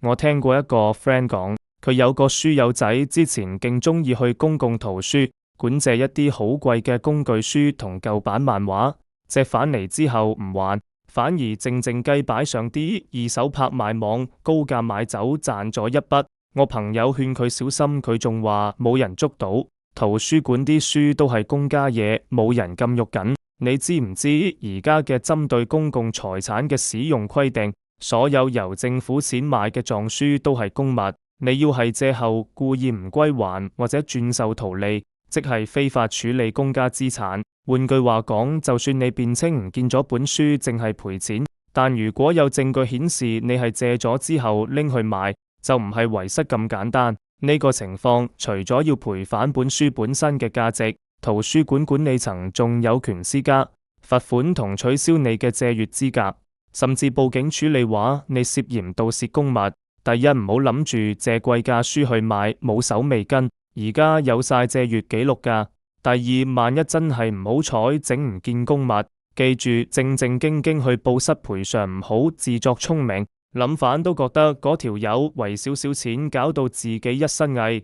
我聽過一個 friend 講，佢有個書友仔之前勁鍾意去公共圖書館借一啲好貴嘅工具書同舊版漫畫，借返嚟之後唔還，反而靜靜雞擺上啲二手拍賣網高價買走賺咗一筆。我朋友勸佢小心，佢仲話冇人捉到，圖書館啲書都係公家嘢，冇人禁喐緊。你知唔知而家嘅針對公共財產嘅使用規定？所有由政府錢買嘅藏書都係公物，你要係借後故意唔歸還或者轉售圖利，即係非法處理公家資產。換句話講，就算你辯稱唔見咗本書，淨係賠錢，但如果有證據顯示你係借咗之後拎去賣，就唔係遺失咁簡單。呢個情況除咗要賠返本書本身嘅價值，圖書館管理層仲有權施加罰款同取消你嘅借閱資格。甚至報警處理話你涉嫌盜竊公物。第一，唔好諗住借貴價書去買，冇手尾跟，而家有晒借閱記錄㗎。第二，萬一真係唔好彩整唔見公物，記住正正經經去報失賠償，唔好自作聰明，諗反都覺得嗰條友為少少錢搞到自己一身蟻。